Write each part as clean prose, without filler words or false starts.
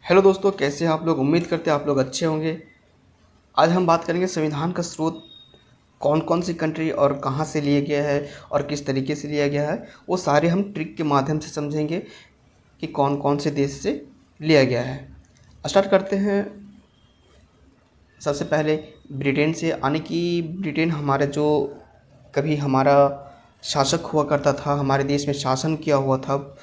Hello दोस्तों, कैसे हैं आप लोग। उम्मीद करते हैं आप लोग अच्छे होंगे। आज हम बात करेंगे संविधान का स्रोत कौन कौन सी कंट्री और कहाँ से लिया गया है और किस तरीके से लिया गया है। वो सारे हम ट्रिक के माध्यम से समझेंगे कि कौन कौन से देश से लिया गया है। स्टार्ट करते हैं। सबसे पहले ब्रिटेन से, यानी कि ब्रिटेन हमारा जो कभी हमारा शासक हुआ करता था, हमारे देश में शासन किया हुआ था।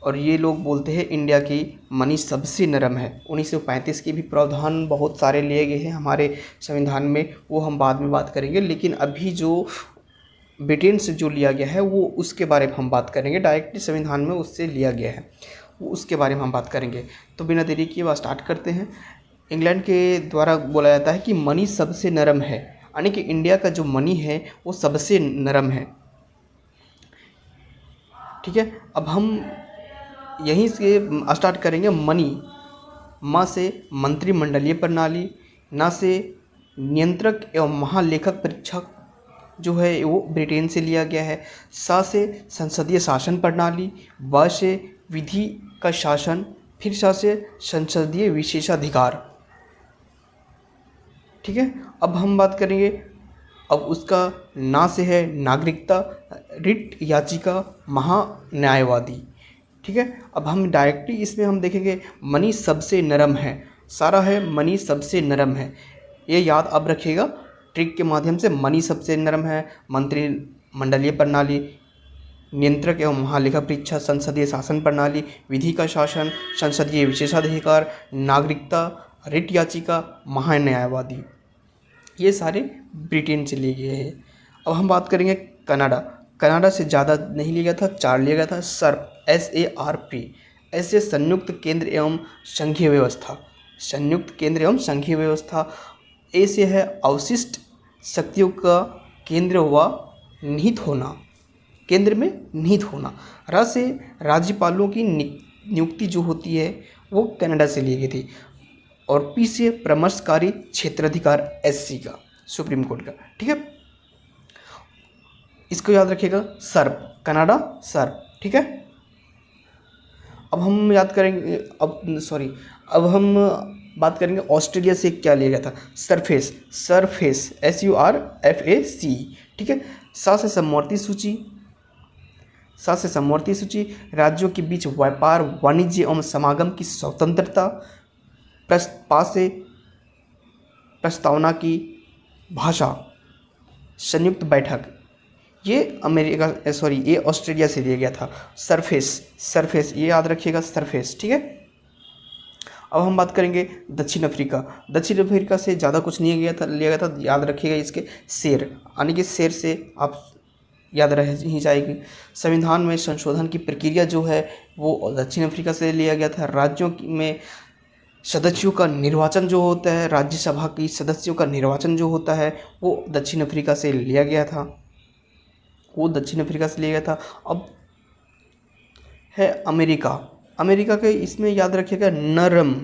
और ये लोग बोलते हैं इंडिया की मनी सबसे नरम है। 1935 के भी प्रावधान बहुत सारे लिए गए हैं हमारे संविधान में, वो हम बाद में बात करेंगे। लेकिन अभी जो ब्रिटेन से जो लिया गया है वो उसके बारे में हम बात करेंगे। डायरेक्टली संविधान में उससे लिया गया है, वो उसके बारे में हम बात करेंगे। तो बिना देरी किए बात स्टार्ट करते हैं। इंग्लैंड के द्वारा बोला जाता है कि मनी सबसे नरम है, यानी कि इंडिया का जो मनी है वो सबसे नरम है। ठीक है, अब हम यहीं से स्टार्ट करेंगे। मनी, म से मंत्रिमंडलीय प्रणाली, न से नियंत्रक एवं महालेखक परीक्षक जो है वो ब्रिटेन से लिया गया है। स से संसदीय शासन प्रणाली, व से विधि का शासन, फिर स से संसदीय विशेषाधिकार। ठीक है, अब हम बात करेंगे। अब उसका ना से है नागरिकता, रिट याचिका, महान्यायवादी। ठीक है, अब हम डायरेक्टली इसमें हम देखेंगे मनी सबसे नरम है, सारा है मनी सबसे नरम है। ये याद अब रखिएगा ट्रिक के माध्यम से। मनी सबसे नरम है, मंत्रिमंडलीय प्रणाली, नियंत्रक एवं महालेखा परीक्षा, संसदीय शासन प्रणाली, विधि का शासन, संसदीय विशेषाधिकार, नागरिकता, रिट याचिका, महान्यायवादी। ये सारे ब्रिटेन से लिए गए हैं। अब हम बात करेंगे कनाडा। कनाडा से ज़्यादा नहीं लिया गया था, 4 लिया गया था। सर्प, SARP, ऐसे संयुक्त केंद्र एवं संघीय व्यवस्था, संयुक्त केंद्र एवं संघीय व्यवस्था। ए से है अवशिष्ट शक्तियों का केंद्र व निहित होना, केंद्र में निहित होना। र से राज्यपालों की नियुक्ति जो होती है वो कनाडा से ली गई थी। और पी से परामर्शकारी क्षेत्राधिकार, SC का, सुप्रीम कोर्ट का। ठीक है, इसको याद रखिएगा। सर्प, कनाडा सर्प। ठीक है, अब हम याद करेंगे, अब हम बात करेंगे ऑस्ट्रेलिया से क्या लिया गया था। Surface, surface, SURFAC। ठीक है, सा से समवर्ती सूची, सा से समवर्ती सूची, राज्यों के बीच व्यापार, वाणिज्य एवं समागम की स्वतंत्रता। पा से प्रस्तावना की भाषा, संयुक्त बैठक। ये ये ऑस्ट्रेलिया से लिया गया था। सरफेस, सरफेस ये याद रखिएगा, सरफेस। ठीक है, अब हम बात करेंगे दक्षिण अफ्रीका। दक्षिण अफ्रीका से ज़्यादा कुछ नहीं लिया गया था, याद रखिएगा इसके शेर, यानी कि शेर से आप याद रह ही जाएगी। संविधान में संशोधन की प्रक्रिया जो है वो दक्षिण अफ्रीका से लिया गया था। राज्यों में सदस्यों का निर्वाचन जो होता है, राज्यसभा की सदस्यों का निर्वाचन जो होता है वो दक्षिण अफ्रीका से लिया गया था, वो दक्षिण अफ्रीका से लिया गया था। अब है अमेरिका। अमेरिका के इसमें याद रखिएगा नरम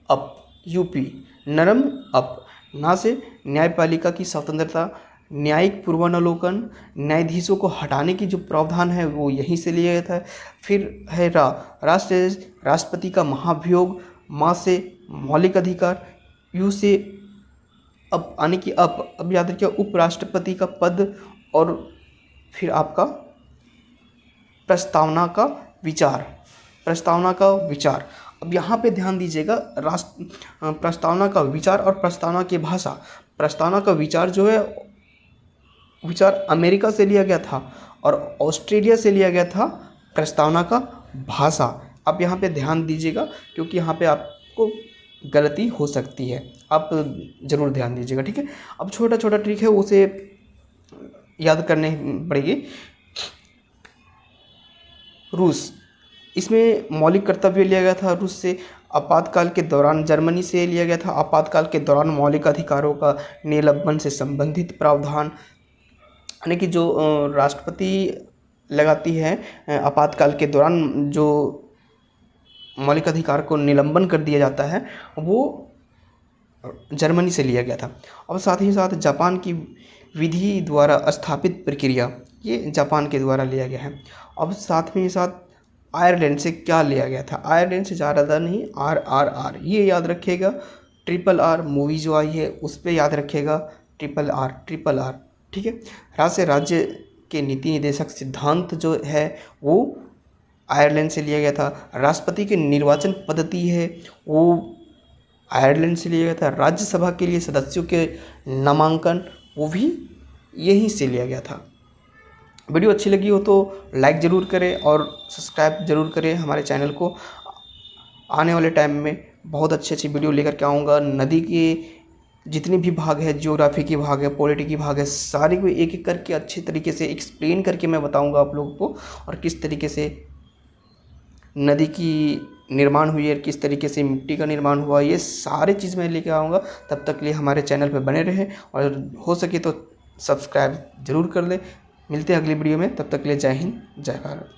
अप, UP, नरम अप। ना से न्यायपालिका की स्वतंत्रता, न्यायिक पूर्वावलोकन, न्यायाधीशों को हटाने की जो प्रावधान है वो यहीं से लिया गया था। फिर है राष्ट्रपति का महाभियोग। माँ से मौलिक अधिकार, यू से अब, यानी कि अब याद रखिए उपराष्ट्रपति का पद। और फिर आपका प्रस्तावना का विचार, प्रस्तावना का विचार। अब यहाँ पे ध्यान दीजिएगा, प्रस्तावना का विचार और प्रस्तावना की भाषा। प्रस्तावना का विचार जो है, विचार अमेरिका से लिया गया था और ऑस्ट्रेलिया से लिया गया था प्रस्तावना का भाषा। आप यहाँ पे ध्यान दीजिएगा क्योंकि यहाँ पे आपको गलती हो सकती है, आप ज़रूर ध्यान दीजिएगा। ठीक है, अब छोटा छोटा ट्रिक है उसे याद करने पड़ेगी। रूस, इसमें मौलिक कर्तव्य लिया गया था रूस से। आपातकाल के दौरान जर्मनी से लिया गया था। आपातकाल के दौरान मौलिक अधिकारों का निलंबन से संबंधित प्रावधान, यानी कि जो राष्ट्रपति लगाती है आपातकाल के दौरान जो मौलिक अधिकार को निलंबन कर दिया जाता है वो जर्मनी से लिया गया था। और साथ ही साथ जापान की विधि द्वारा स्थापित प्रक्रिया, ये जापान के द्वारा लिया गया है। अब साथ में ही साथ आयरलैंड से क्या लिया गया था। आयरलैंड से ज़्यादा नहीं, आर आर आर, ये याद रखिएगा। ट्रिपल आर मूवी जो आई है उस पर याद रखिएगा, ट्रिपल आर ट्रिपल आर, ठीक है। राज्य के नीति निर्देशक सिद्धांत जो है वो आयरलैंड से लिया गया था। राष्ट्रपति की निर्वाचन पद्धति है वो आयरलैंड से लिया गया था। राज्यसभा के लिए सदस्यों के नामांकन वो भी यहीं से लिया गया था। वीडियो अच्छी लगी हो तो लाइक ज़रूर करें और सब्सक्राइब ज़रूर करें हमारे चैनल को। आने वाले टाइम में बहुत अच्छी अच्छी वीडियो लेकर के आऊँगा। नदी के जितने भी भाग है, ज्योग्राफी की भाग है, पॉलिटी की भाग है, सारी को एक एक करके अच्छे तरीके से एक्सप्लेन करके मैं बताऊँगा आप लोगों को, और किस तरीके से नदी की निर्माण हुई है, किस तरीके से मिट्टी का निर्माण हुआ, ये सारी चीज़ मैं लेके आऊँगा। तब तक के लिए हमारे चैनल पे बने रहें और हो सके तो सब्सक्राइब ज़रूर कर लें। मिलते हैं अगली वीडियो में, तब तक के लिए जय हिंद जय भारत।